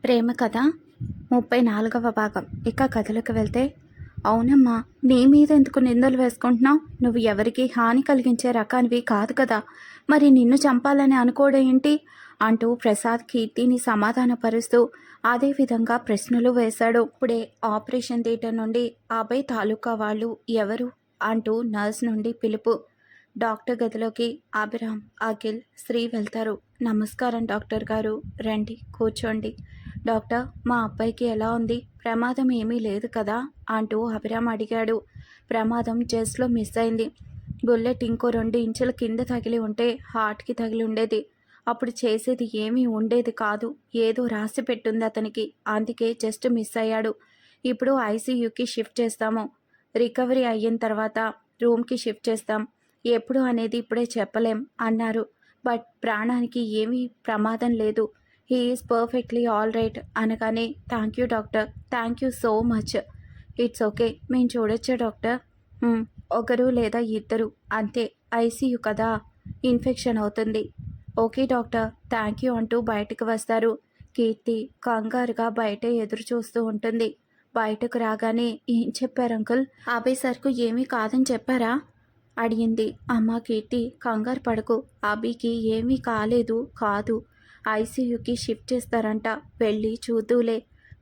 ప్రేమ కథ 34వ భాగం. ఇక కథలకు వెళ్తే, అవునమ్మా, నీ మీద ఎందుకు నిందలు వేసుకుంటున్నావు? నువ్వు ఎవరికి హాని కలిగించే రకానివి కాదు కదా, మరి నిన్ను చంపాలని అనుకోవడం ఏంటి అంటూ ప్రసాద్ కీర్తిని సమాధానపరుస్తూ అదే విధంగా ప్రశ్నలు వేశాడు. ఇప్పుడే ఆపరేషన్ థియేటర్ నుండి అభయ్ తాలూకా వాళ్ళు ఎవరు అంటూ నర్స్ నుండి పిలుపు. డాక్టర్ గదిలోకి అభిరామ్, అఖిల్, శ్రీ వెళ్తారు. నమస్కారం డాక్టర్ గారు, రండి కూర్చోండి. డాక్టర్, మా అబ్బాయికి ఎలా ఉంది? ప్రమాదం ఏమీ లేదు కదా అంటూ అభిరామ్ అడిగాడు. ప్రమాదం జస్ట్లో మిస్ అయింది. బుల్లెట్ ఇంకో 2 ఇంచుల కింద తగిలి ఉంటే హార్ట్కి తగిలి ఉండేది. అప్పుడు చేసేది ఏమీ ఉండేది కాదు. ఏదో రాసి పెట్టుంది అతనికి, అందుకే జస్ట్ మిస్ అయ్యాడు. ఇప్పుడు ఐసీయూకి షిఫ్ట్ చేస్తాము. రికవరీ అయిన తర్వాత రూమ్కి షిఫ్ట్ చేస్తాం. ఎప్పుడు అనేది ఇప్పుడే చెప్పలేం అన్నారు. బట్ ప్రాణానికి ఏమీ ప్రమాదం లేదు. He is perfectly all right అనగానే, thank you doctor, thank you so much. It's okay, మేము చూడొచ్చా డాక్టర్? ఒకరు లేదా ఇద్దరు అంతే, ఐసీయూ కదా, ఇన్ఫెక్షన్ అవుతుంది. ఓకే డాక్టర్, థ్యాంక్ యూ అంటూ బయటకు వస్తారు. కీర్తి కంగారుగా బయటే ఎదురు చూస్తూ ఉంటుంది. బయటకు రాగానే, ఏం చెప్పారు అంకుల్? అభయ్ సార్కు ఏమీ కాదని చెప్పారా అడిగింది. అమ్మ కీర్తి, కంగారు పడకు, అభికి ఏమీ కాదు, ఐసీయూకి షిఫ్ట్ చేస్తారంట, వెళ్ళి చూద్దులే.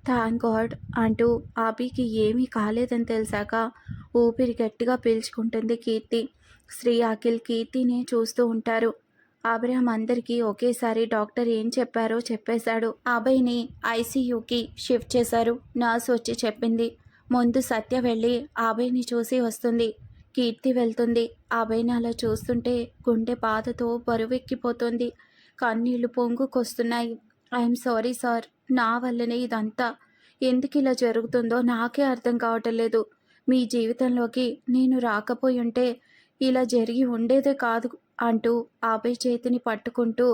థ్యాంక్ గాడ్ అంటూ అభికి ఏమీ కాలేదని తెలిసాక ఊపిరి గట్టిగా పీల్చుకుంటుంది కీర్తి. శ్రీ, అఖిల్ కీర్తిని చూస్తూ ఉంటారు. అభిరామ్ అందరికీ ఒకేసారి డాక్టర్ ఏం చెప్పారో చెప్పేశాడు. అభయ్ని ఐసీయూకి షిఫ్ట్ చేశారు. నర్స్ వచ్చి చెప్పింది. ముందు సత్య వెళ్ళి అభయ్ని చూసి వస్తుంది. కీర్తి వెళ్తుంది. అభయ్ని అలా చూస్తుంటే గుండె బాధతో బరువెక్కిపోతుంది. కన్నీళ్లు పొంగుకొస్తున్నాయి. ఐఎమ్ సారీ సార్, నా వల్లనే ఇదంతా. ఎందుకు ఇలా జరుగుతుందో నాకే అర్థం కావటం లేదు. మీ జీవితంలోకి నేను రాకపోయి ఉంటే ఇలా జరిగి ఉండేదే కాదు అంటూ అభయ్ చేతిని పట్టుకుంటూ,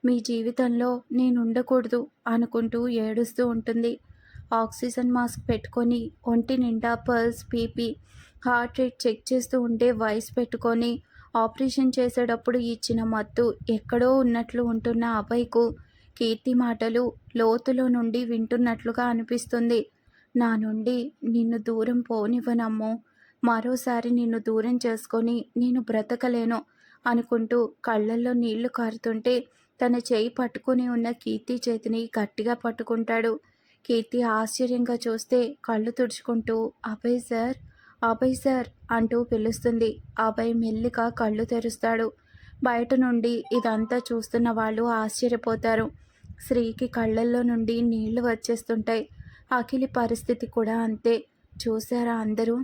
మీ జీవితంలో నేను ఉండకూడదు అనుకుంటూ ఏడుస్తూ ఉంటుంది. ఆక్సిజన్ మాస్క్ పెట్టుకొని, ఒంటి నిండా pulse, BP, heart rate check చేస్తూ ఉండే వయసు పెట్టుకొని, ఆపరేషన్ చేసేటప్పుడు ఇచ్చిన మత్తు ఎక్కడో ఉన్నట్లు ఉంటున్న అభయ్కు కీర్తి మాటలు లోతులో నుండి వింటున్నట్లుగా అనిపిస్తుంది. నా నుండి నిన్ను దూరం పోనివ్వనమ్మో, మరోసారి నిన్ను దూరం చేసుకొని నేను బ్రతకలేను అనుకుంటూ కళ్ళల్లో నీళ్లు కారుతుంటే తన చేయి పట్టుకుని ఉన్న కీర్తి చేతిని గట్టిగా పట్టుకుంటాడు. కీర్తి ఆశ్చర్యంగా చూస్తే కళ్ళు తుడుచుకుంటూ, అభయ్ సార్ అంటూ పిలుస్తుంది. అభయ్ మెల్లిగా కళ్ళు తెరుస్తాడు. బయట నుండి ఇదంతా చూస్తున్న వాళ్ళు ఆశ్చర్యపోతారు. శ్రీకి కళ్ళల్లో నుండి నీళ్లు వచ్చేస్తుంటాయి. అఖిలి పరిస్థితి కూడా అంతే. చూసారా అందరూ,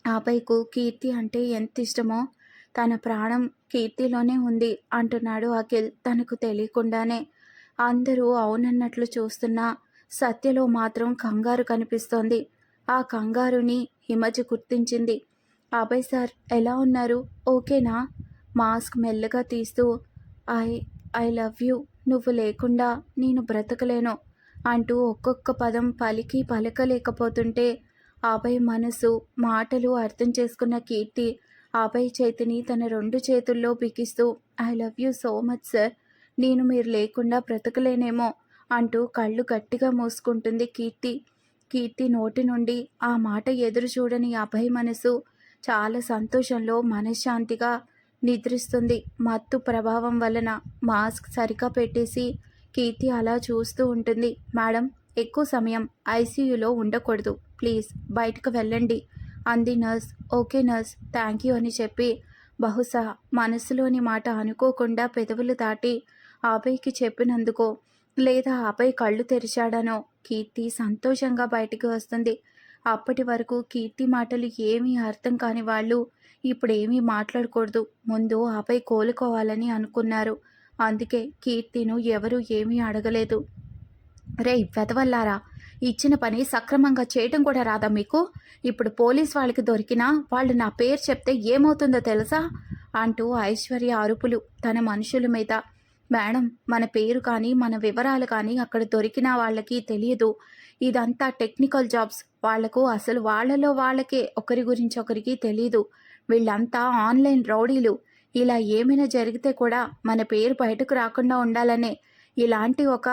అభయ్కు కీర్తి అంటే ఎంత ఇష్టమో, తన ప్రాణం కీర్తిలోనే ఉంది అంటున్నాడు అఖిల్ తనకు తెలియకుండానే. అందరూ అవునన్నట్లు చూస్తున్నా సత్యలో మాత్రం కంగారు కనిపిస్తోంది. ఆ కంగారుని హిమజ గుర్తించింది. అభయ్ సార్ ఎలా ఉన్నారు, ఓకేనా? మాస్క్ మెల్లగా తీస్తూ, ఐ ఐ లవ్ యూ, నువ్వు లేకుండా నేను బ్రతకలేను అంటూ ఒక్కొక్క పదం పలకలేకపోతుంటే అభయ్ మనసు, మాటలు అర్థం చేసుకున్న కీర్తి అభయ్ చేతిని తన 2 చేతుల్లో బిగిస్తూ, I love you so much sir, నేను మీరు లేకుండా బ్రతకలేనేమో అంటూ కళ్ళు గట్టిగా మూసుకుంటుంది కీర్తి. కీర్తి నోటి నుండి ఆ మాట ఎదురు చూడని అభయ్ మనసు చాలా సంతోషంలో మనశ్శాంతిగా నిద్రిస్తుంది. మత్తు ప్రభావం వలన మాస్క్ సరిగా పెట్టేసి కీర్తి అలా చూస్తూ ఉంటుంది. మేడం, ఎక్కువ సమయం ఐసీయూలో ఉండకూడదు, ప్లీజ్ బయటకు వెళ్ళండి అంది nurse. Okay nurse, thank you అని చెప్పి, బహుశా మనసులోని మాట అనుకోకుండా పెదవులు దాటి అభయ్కి చెప్పినందుకో, లేదా అభయ్ కళ్ళు తెరిచాడనో కీర్తి సంతోషంగా బయటికి వస్తుంది. అప్పటి వరకు కీర్తి మాటలు ఏమీ అర్థం కాని వాళ్ళు ఇప్పుడేమీ మాట్లాడకూడదు, ముందు అభయ్ కోలుకోవాలని అనుకున్నారు. అందుకే కీర్తిను ఎవరూ ఏమీ అడగలేదు. రేయ్ వెతవల్లారా, ఇచ్చిన పని సక్రమంగా చేయటం కూడా రాదా మీకు? ఇప్పుడు పోలీస్ వాళ్ళకి దొరికినా వాళ్ళు నా పేరు చెప్తే ఏమవుతుందో తెలుసా అంటూ ఐశ్వర్య అరుపులు తన మనుషుల మీద. మేడం, మన పేరు కానీ మన వివరాలు కానీ అక్కడ దొరికిన వాళ్ళకి తెలియదు. ఇదంతా టెక్నికల్ జాబ్స్, వాళ్లకు అసలు వాళ్ళలో వాళ్ళకే ఒకరి గురించి ఒకరికి తెలియదు. వీళ్ళంతా ఆన్లైన్ రౌడీలు. ఇలా ఏమైనా జరిగితే కూడా మన పేరు బయటకు రాకుండా ఉండాలనే ఇలాంటి ఒక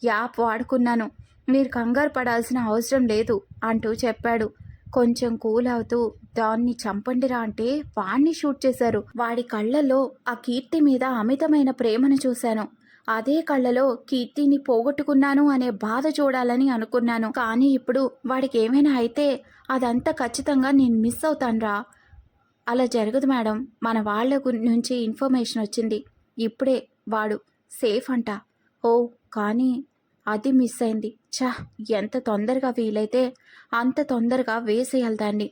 యాప్ వాడుకున్నాను. మీరు కంగారు పడాల్సిన అవసరం లేదు అంటూ చెప్పాడు. కొంచెం కూల్ అవుతూ, దాన్ని చంపండిరా అంటే వాణ్ణి షూట్ చేశారు. వాడి కళ్ళలో ఆ కీర్తి మీద అమితమైన ప్రేమను చూశాను. అదే కళ్ళలో కీర్తిని పోగొట్టుకున్నాను అనే బాధ చూడాలని అనుకున్నాను. కానీ ఇప్పుడు వాడికి ఏమైనా అయితే అదంతా ఖచ్చితంగా నేను మిస్ అవుతానురా. అలా జరగదు మేడం. మన వాళ్ళ నుంచి ఇన్ఫర్మేషన్ వచ్చింది. ఇప్పుడే వాడు సేఫ్ అంట. ఓ కానీ అది మిస్ అయింది. ఛ! ఎంత తొందరగా వీలైతే అంత తొందరగా వేసేయాలి దాన్ని.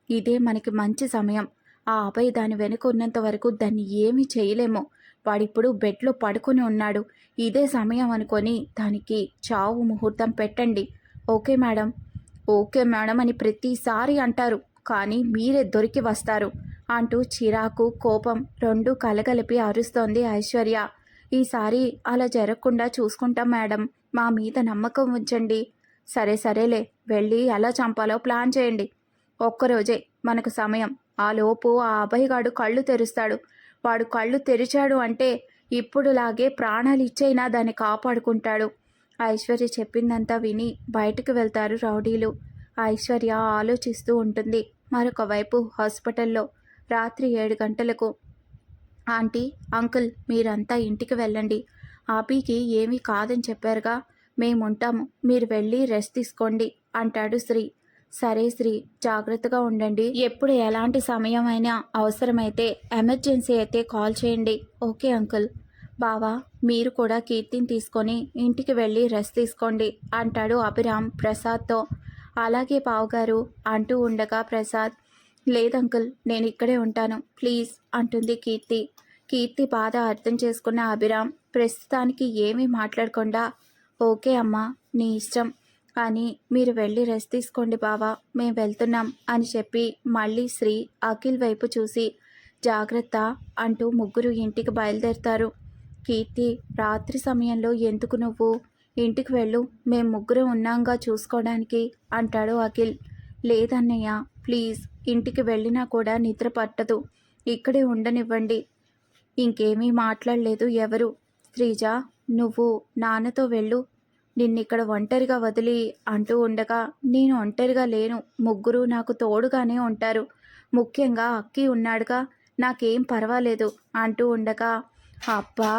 ఇదే మనకి మంచి సమయం. ఆ అభయ్ దాని వెనుక ఉన్నంత వరకు దాన్ని ఏమీ చేయలేము. వాడిప్పుడు బెడ్లో పడుకొని ఉన్నాడు. ఇదే సమయం అనుకొని దానికి చావు ముహూర్తం పెట్టండి. ఓకే మేడం, ఓకే మేడం అని ప్రతిసారి అంటారు. కానీ మీరే దొరికి వస్తారు అంటూ చిరాకు, కోపం రెండూ కలగలిపి అరుస్తోంది ఐశ్వర్య. ఈసారి అలా జరగకుండా చూసుకుంటాం మేడం. మా మీద నమ్మకం ఉంచండి. సరే సరేలే, వెళ్ళి ఎలా చంపాలో ప్లాన్ చేయండి. ఒక్కరోజే మనకు సమయం. ఆలోపు ఆ అభయగాడు కళ్ళు తెరుస్తాడు. వాడు కళ్ళు తెరిచాడు అంటే ఇప్పుడులాగే ప్రాణాలు ఇచ్చైనా దాన్ని కాపాడుకుంటాడు. ఐశ్వర్య చెప్పిందంతా విని బయటకు వెళ్తారు రౌడీలు. ఐశ్వర్య ఆలోచిస్తూ ఉంటుంది. మరొక వైపు హాస్పిటల్లో రాత్రి 7 గంటలకు, ఆంటీ, అంకుల్ మీరంతా ఇంటికి వెళ్ళండి. ఆపీకి ఏమీ కాదని చెప్పారుగా, మేముంటాము. మీరు వెళ్ళి రెస్ట్ తీసుకోండి అంటాడు శ్రీ. సరే శ్రీ, జాగ్రత్తగా ఉండండి. ఎప్పుడు ఎలాంటి సమయం అయినా అవసరమైతే ఎమర్జెన్సీ అయితే కాల్ చేయండి. Okay uncle. బావా, మీరు కూడా కీర్తిని తీసుకొని ఇంటికి వెళ్ళి రెస్ట్ తీసుకోండి అంటాడు అభిరామ్ ప్రసాద్తో. అలాగే బావగారు అంటూ ఉండగా ప్రసాద్, లేదంకుల్, నేను ఇక్కడే ఉంటాను ప్లీజ్ అంటుంది కీర్తి. కీర్తి బాధ అర్థం చేసుకున్న అభిరామ్ ప్రస్తుతానికి ఏమీ మాట్లాడకుండా, ఓకే అమ్మా, నీ ఇష్టం, కానీ మీరు వెళ్ళి రెస్ట్ తీసుకోండి బావా, మేము వెళ్తున్నాం అని చెప్పి మళ్ళీ శ్రీ అఖిల్ వైపు చూసి జాగ్రత్త అంటూ ముగ్గురు ఇంటికి బయలుదేరుతారు. కీర్తి, రాత్రి సమయంలో ఎందుకు నువ్వు ఇంటికి వెళ్ళు, మేం ముగ్గురు ఉన్నాంగా చూసుకోవడానికి అంటాడు అఖిల్. లేదన్నయ్య, ప్లీజ్, ఇంటికి వెళ్ళినా కూడా నిద్ర పట్టదు, ఇక్కడే ఉండనివ్వండి. ఇంకేమీ మాట్లాడలేదు ఎవరు. శ్రీజ, నువ్వు నాన్నతో వెళ్ళు, నిన్నిక్కడ ఒంటరిగా వదిలి అంటూ ఉండగా, నేను ఒంటరిగా లేను, ముగ్గురు నాకు తోడుగానే ఉంటారు, ముఖ్యంగా అక్కి ఉన్నాడుగా, నాకేం పర్వాలేదు అంటూ ఉండగా, అబ్బా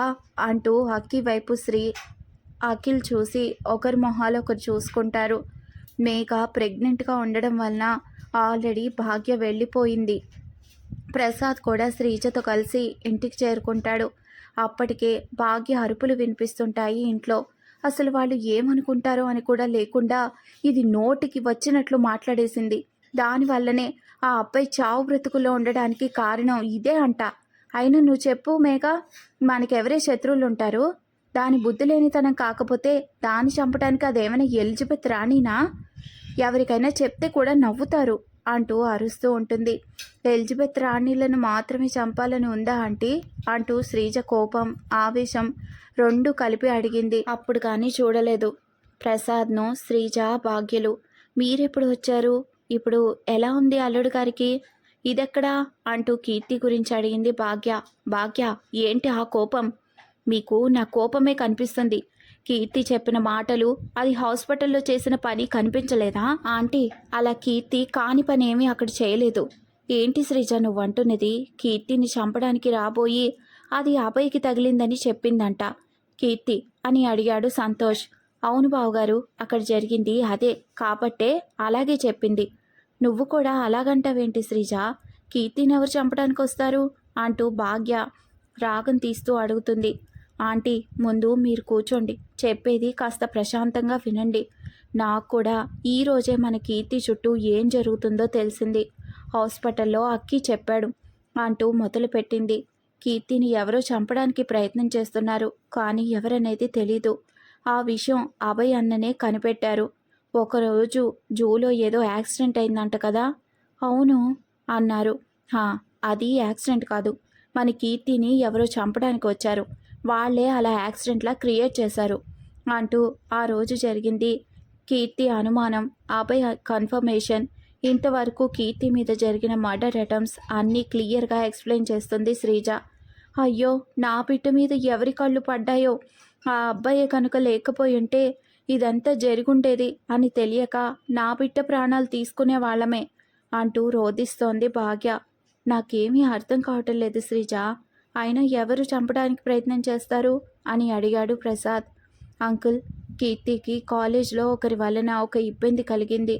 అంటూ అక్కి వైపు శ్రీ అఖిల్ చూసి ఒకరి మొహాలు ఒకరు చూసుకుంటారు. మేఘ ప్రెగ్నెంట్గా ఉండడం వలన ఆల్రెడీ భాగ్య వెళ్ళిపోయింది. ప్రసాద్ కూడా శ్రీజతో కలిసి ఇంటికి చేరుకుంటాడు. అప్పటికే భాగ్య అరుపులు వినిపిస్తుంటాయి ఇంట్లో. అసలు వాళ్ళు ఏమనుకుంటారో అని కూడా లేకుండా ఇది నోటికి వచ్చినట్లు మాట్లాడేసింది. దానివల్లనే ఆ అబ్బాయి చావు బ్రతుకుల్లో ఉండడానికి కారణం ఇదే అంట. అయినా నువ్వు చెప్పు మేఘ, మనకెవరే శత్రువులు ఉంటారు? దాని బుద్ధి లేనితనం కాకపోతే దాన్ని చంపడానికి అదేమైనా ఎలిజబెత్ రాణినా? ఎవరికైనా చెప్తే కూడా నవ్వుతారు అంటూ అరుస్తూ ఉంటుంది. ఎలిజబెత్ రాణిలను మాత్రమే చంపాలని ఉందా ఆంటీ అంటూ శ్రీజ కోపం, ఆవేశం రెండు కలిపి అడిగింది. అప్పుడు కానీ చూడలేదు ప్రసాద్ను శ్రీజ. భాగ్యలు, మీరెప్పుడు వచ్చారు? ఇప్పుడు ఎలా ఉంది అల్లుడు గారికి? ఇదెక్కడా అంటూ కీర్తి గురించి అడిగింది భాగ్య. భాగ్య, ఏంటి ఆ కోపం? మీకు నా కోపమే కనిపిస్తుంది. కీర్తి చెప్పిన మాటలు, అది హాస్పిటల్లో చేసిన పని కనిపించలేదా ఆంటీ? అలా కీర్తి కాని పని ఏమీ అక్కడ చేయలేదు. ఏంటి శ్రీజ నువ్వు అంటున్నది? కీర్తిని చంపడానికి రాబోయి అది అభయ్కి తగిలిందని చెప్పిందంట కీర్తి అని అడిగాడు సంతోష్. అవును బావగారు, అక్కడ జరిగింది అదే కాబట్టే అలాగే చెప్పింది. నువ్వు కూడా అలాగంటావేంటి శ్రీజ? కీర్తిని ఎవరు చంపడానికి వస్తారు అంటూ భాగ్య రాగం తీస్తూ అడుగుతుంది. ఆంటీ, ముందు మీరు కూర్చోండి, చెప్పేది కాస్త ప్రశాంతంగా వినండి. నాకు కూడా ఈరోజే మన కీర్తి చుట్టూ ఏం జరుగుతుందో తెలిసింది. హాస్పిటల్లో అక్కి చెప్పాడు అంటూ మొదలుపెట్టింది. కీర్తిని ఎవరో చంపడానికి ప్రయత్నం చేస్తున్నారు, కానీ ఎవరనేది తెలీదు. ఆ విషయం అభయ్ అన్ననే కనిపెట్టారు. ఒకరోజు జూలో ఏదో యాక్సిడెంట్ అయిందంట కదా? అవును అన్నారు. అది యాక్సిడెంట్ కాదు, మన కీర్తిని ఎవరో చంపడానికి వచ్చారు, వాళ్ళే అలా యాక్సిడెంట్లా క్రియేట్ చేశారు అంటూ ఆ రోజు జరిగింది, కీర్తి అనుమానం, అభయ్ కన్ఫర్మేషన్, ఇంతవరకు కీర్తి మీద జరిగిన మర్డర్ అటెంప్ట్స్ అన్నీ క్లియర్గా ఎక్స్ప్లెయిన్ చేస్తుంది శ్రీజ. అయ్యో, నా బిడ్డ మీద ఎవరి కళ్ళు పడ్డాయో, ఆ అబ్బాయి కనుక లేకపోయి ఉంటే ఇదంతా జరుగుండేది అని తెలియక నా బిడ్డ ప్రాణాలు తీసుకునే వాళ్ళమే అంటూ రోదిస్తోంది భాగ్య. నాకేమీ అర్థం కావటం లేదు శ్రీజ. అయినా ఎవరు చంపడానికి ప్రయత్నం చేస్తారు అని అడిగాడు ప్రసాద్. అంకుల్, కీర్తికి కాలేజ్లో ఒకరి వలన ఒక ఇబ్బంది కలిగింది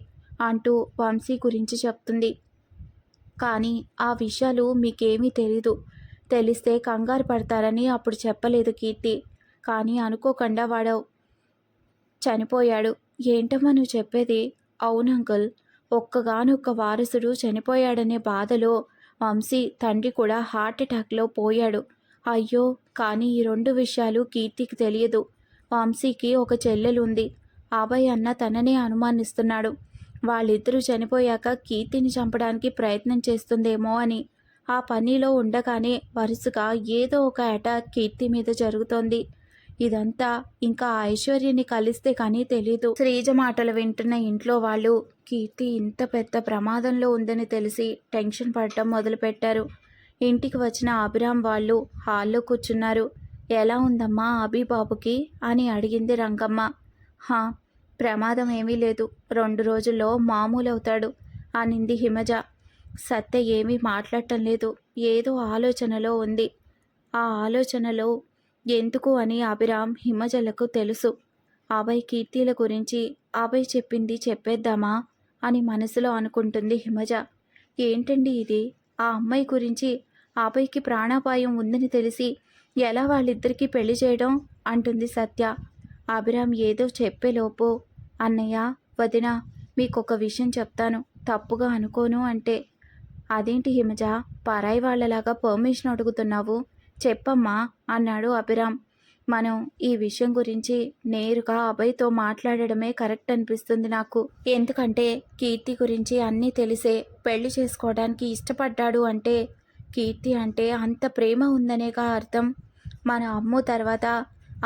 అంటూ వంశీ గురించి చెప్తుంది. కానీ ఆ విషయాలు మీకేమీ తెలీదు. తెలిస్తే కంగారు పడతారని అప్పుడు చెప్పలేదు కీర్తి. కానీ అనుకోకుండా వాడు చనిపోయాడు. ఏంటమ్మా నువ్వు చెప్పేది? అవును అంకుల్, ఒక్కగానొక్క వారసుడు చనిపోయాడనే బాధలో వంశీ తండ్రి కూడా హార్ట్ అటాక్లో పోయాడు. అయ్యో, కానీ ఈ 2 విషయాలు కీర్తికి తెలియదు. వంశీకి ఒక చెల్లెలుంది. అభయ్ అన్న తననే అనుమానిస్తున్నాడు. వాళ్ళిద్దరూ చనిపోయాక కీర్తిని చంపడానికి ప్రయత్నం చేస్తుందేమో అని. ఆ పనిలో ఉండగానే వరుసగా ఏదో ఒక అటాక్ కీర్తి మీద జరుగుతోంది. ఇదంతా ఇంకా ఐశ్వర్యని కలిస్తే కానీ తెలీదు. శ్రీజ మాటలు వింటున్న ఇంట్లో వాళ్ళు కీర్తి ఇంత పెద్ద ప్రమాదంలో ఉందని తెలిసి టెన్షన్ పడటం మొదలుపెట్టారు. ఇంటికి వచ్చిన అభిరామ్ వాళ్ళు హాల్లో కూర్చున్నారు. ఎలా ఉందమ్మా అభిబాబుకి అని అడిగింది రంగమ్మ. హా, ప్రమాదం ఏమీ లేదు, 2 రోజుల్లో మామూలవుతాడు అనింది హిమజ. సత్య ఏమీ మాట్లాడటం లేదు, ఏదో ఆలోచనలో ఉంది. ఆ ఆలోచనలో ఎందుకు అని అభిరామ్ హిమజలకు తెలుసు. అభయ్ కీర్తిల గురించి అభయ్ చెప్పింది చెప్పేద్దామా అని మనసులో అనుకుంటుంది హిమజ. ఏంటండి ఇది? ఆ అమ్మాయి గురించి అభయ్కి ప్రాణాపాయం ఉందని తెలిసి ఎలా వాళ్ళిద్దరికీ పెళ్లి చేయడం అంటుంది సత్య. అభిరామ్ ఏదో చెప్పేలోపు, అన్నయ్య, వదిన, మీకొక విషయం చెప్తాను, తప్పుగా అనుకోను అంటే. అదేంటి హిమజ, పరాయి వాళ్ళలాగా పర్మిషన్ అడుగుతున్నావు? చెప్పమ్మా అన్నాడు అభిరామ్. మనం ఈ విషయం గురించి నేరుగా అభయ్తో మాట్లాడడమే కరెక్ట్ అనిపిస్తుంది నాకు. ఎందుకంటే కీర్తి గురించి అన్నీ తెలిసే పెళ్లి చేసుకోవడానికి ఇష్టపడ్డాడు అంటే కీర్తి అంటే అంత ప్రేమ ఉందనేగా అర్థం. మన అమ్ము తర్వాత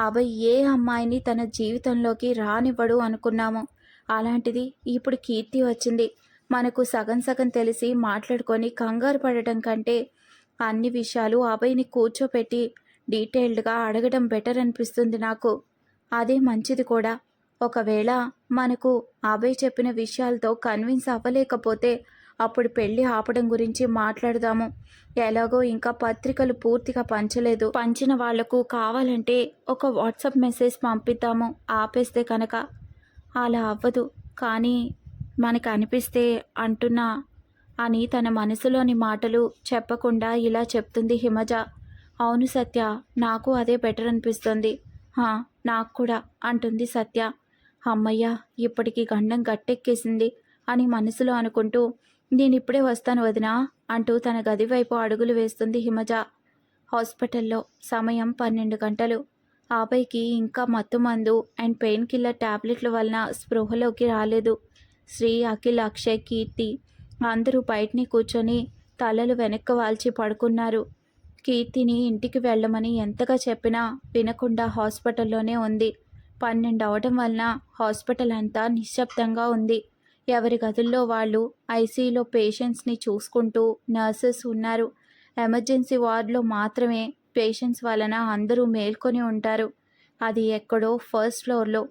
అభయ్ ఏ అమ్మాయిని తన జీవితంలోకి రానివ్వడు అనుకున్నాము. అలాంటిది ఇప్పుడు కీర్తి వచ్చింది. మనకు సగం సగం తెలిసి మాట్లాడుకొని కంగారు పడటం కంటే అన్ని విషయాలు అభయ్ని కూర్చోపెట్టి డీటెయిల్డ్గా అడగడం బెటర్ అనిపిస్తుంది నాకు. అదే మంచిది కూడా. ఒకవేళ మనకు అభయ్ చెప్పిన విషయాలతో కన్విన్స్ అవ్వలేకపోతే అప్పుడు పెళ్ళి ఆపడం గురించి మాట్లాడదాము. ఎలాగో ఇంకా పత్రికలు పూర్తిగా పంచలేదు. పంచిన వాళ్లకు కావాలంటే ఒక వాట్సాప్ మెసేజ్ పంపిద్దాము ఆపేస్తే కనుక. అలా అవ్వదు, కానీ మనకు అనిపిస్తే అంటున్నా అని తన మనసులోని మాటలు చెప్పకుండా ఇలా చెప్తుంది హిమజ. అవును సత్య, నాకు అదే బెటర్ అనిపిస్తుంది. నాకు కూడా అంటుంది సత్య. అమ్మయ్య, ఇప్పటికి గండం గట్టెక్కేసింది అని మనసులో అనుకుంటూ నేనిప్పుడే వస్తాను వదినా అంటూ తన గది వైపు అడుగులు వేస్తుంది హిమజ. హాస్పిటల్లో సమయం 12 గంటలు. అభయ్కి ఇంకా మత్తుమందు అండ్ పెయిన్ కిల్లర్ టాబ్లెట్ల వలన స్పృహలోకి రాలేదు. శ్రీ, అఖిల్, అక్షయ్, కీర్తి అందరూ బయటని కూర్చొని తలలు వెనక్కి వాల్చి పడుకున్నారు. కీర్తిని ఇంటికి వెళ్ళమని ఎంతగా చెప్పినా వినకుండా హాస్పిటల్లోనే ఉంది. 12 అవడం వలన హాస్పిటల్ అంతా నిశ్శబ్దంగా ఉంది. ఎవరి గదుల్లో వాళ్ళు ఐసీయూలో పేషెంట్స్ని చూసుకుంటూ నర్సెస్ ఉన్నారు. ఎమర్జెన్సీ వార్డులో మాత్రమే పేషెంట్స్ వలన అందరూ మేల్కొని ఉంటారు. అది ఎక్కడో ఫస్ట్ ఫ్లోర్లో.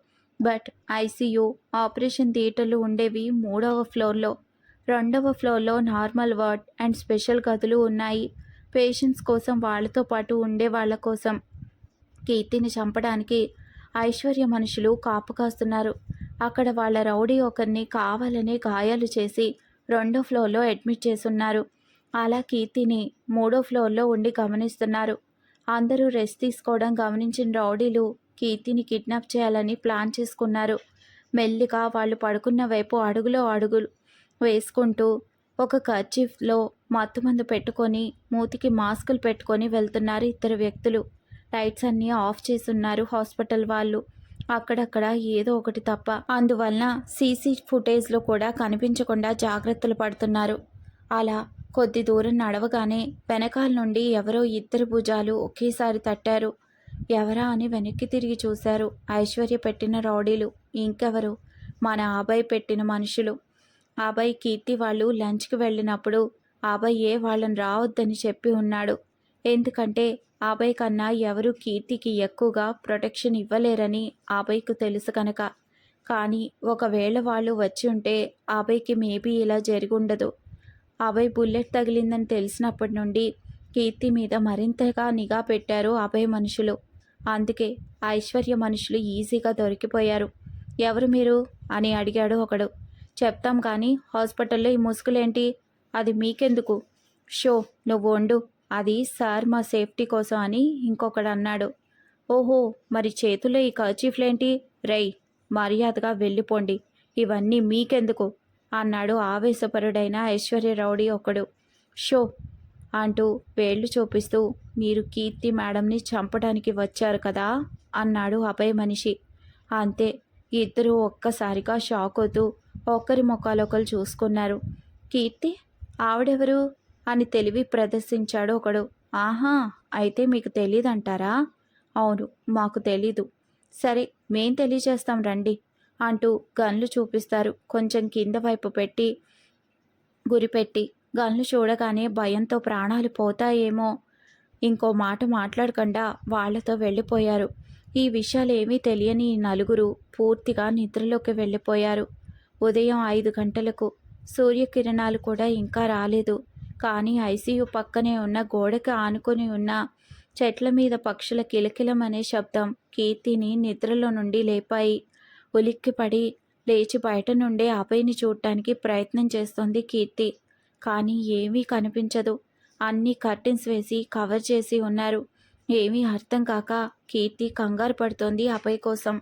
బట్ ఐసీయూ, ఆపరేషన్ థియేటర్లు ఉండేవి 3వ ఫ్లోర్లో. 2వ ఫ్లోర్లో నార్మల్ వార్డ్ అండ్ స్పెషల్ గదులు ఉన్నాయి. పేషెంట్స్ కోసం, వాళ్ళతో పాటు ఉండే వాళ్ళ కోసం. కీర్తిని చంపడానికి ఐశ్వర్య మనుషులు కాపు కాస్తున్నారు. అక్కడ వాళ్ళ రౌడీ ఒకరిని కావాలనే గాయాలు చేసి 2వ ఫ్లోర్లో అడ్మిట్ చేసున్నారు. అలా కీర్తిని 3వ ఫ్లోర్లో ఉండి గమనిస్తున్నారు. అందరూ రెస్ట్ తీసుకోవడం గమనించిన రౌడీలు కీర్తిని కిడ్నాప్ చేయాలని ప్లాన్ చేసుకున్నారు. మెల్లిగా వాళ్ళు పడుకున్న వైపు అడుగులో అడుగులు వేసుకుంటూ ఒక కర్చీఫ్లో మత్తుమందు పెట్టుకొని మూతికి మాస్కులు పెట్టుకొని వెళ్తున్నారు 2 వ్యక్తులు. లైట్స్ అన్నీ ఆఫ్ చేసున్నారు హాస్పిటల్ వాళ్ళు. అక్కడక్కడ ఏదో ఒకటి తప్ప. అందువలన సీసీ ఫుటేజ్లో కూడా కనిపించకుండా జాగ్రత్తలు పడుతున్నారు. అలా కొద్ది దూరం నడవగానే వెనకాల నుండి ఎవరో 2 భుజాలు ఒకేసారి తట్టారు. ఎవరా అని వెనక్కి తిరిగి చూశారు. ఐశ్వర్య పెట్టిన రౌడీలు. ఇంకెవరు? మన అభయ్ పెట్టిన మనుషులు. అభయ్, కీర్తి వాళ్ళు లంచ్కి వెళ్ళినప్పుడు అభయ్యే వాళ్ళని రావద్దని చెప్పి ఉన్నాడు. ఎందుకంటే అభయ్ కన్నా ఎవరు కీర్తికి ఎక్కువగా ప్రొటెక్షన్ ఇవ్వలేరని అభయ్కు తెలుసు కనుక. కానీ ఒకవేళ వాళ్ళు వచ్చి ఉంటే అభయ్కి మేబీ ఇలా జరిగుండదు. అభయ్ బుల్లెట్ తగిలిందని తెలిసినప్పటి నుండి కీర్తి మీద మరింతగా నిఘా పెట్టారు అభయ్ మనుషులు. అందుకే ఐశ్వర్య మనుషులు ఈజీగా దొరికిపోయారు. ఎవరు మీరు అని అడిగాడు ఒకడు. చెప్తాం కానీ హాస్పిటల్లో ఈ ముసుగులేంటి? అది మీకెందుకు? షో నువ్వు వండు, అది సార్ మా సేఫ్టీ కోసం అని ఇంకొకడు అన్నాడు. ఓహో, మరి చేతుల్లో ఈ కర్చీఫ్లేంటి? రై, మర్యాదగా వెళ్ళిపోండి, ఇవన్నీ మీకెందుకు అన్నాడు ఆవేశపరుడైన ఐశ్వర్య రౌడీ ఒకడు. షో అంటూ వేళ్లు చూపిస్తూ మీరు కీర్తి మేడంని చంపడానికి వచ్చారు కదా అన్నాడు అభయ్ మనిషి. అంతే, ఇద్దరూ ఒక్కసారిగా షాక్ అవుతూ ఒకరి ముఖాలొకరు చూసుకున్నారు. కీర్తి? ఆవిడెవరు అని తెలివి ప్రదర్శించాడు ఒకడు. ఆహా, అయితే మీకు తెలీదంటారా? అవును, మాకు తెలీదు. సరే, మేం తెలియజేస్తాం రండి అంటూ గన్లు చూపిస్తారు. కొంచెం కింద వైపు పెట్టి గురిపెట్టి గన్లు చూడగానే భయంతో ప్రాణాలు పోతాయేమో ఇంకో మాట మాట్లాడకుండా వాళ్లతో వెళ్ళిపోయారు. ఈ విషయాలేమీ తెలియని ఈ నలుగురు పూర్తిగా నిద్రలోకి వెళ్ళిపోయారు. ఉదయం 5 గంటలకు సూర్యకిరణాలు కూడా ఇంకా రాలేదు. కానీ ఐసీయూ పక్కనే ఉన్న గోడకి ఆనుకొని ఉన్న చెట్ల మీద పక్షుల కిలకిలమనే శబ్దం కీర్తిని నిద్రలో నుండి లేపాయి. ఉలిక్కిపడి లేచి బయట నుండే అభయ్ని చూడటానికి ప్రయత్నం చేస్తోంది కీర్తి. కానీ ఏమీ కనిపించదు. అన్నీ కర్టెన్స్ వేసి కవర్ చేసి ఉన్నారు. ఏమీ అర్థం కాక కీర్తి కంగారు పడుతోంది అభయ్ కోసం.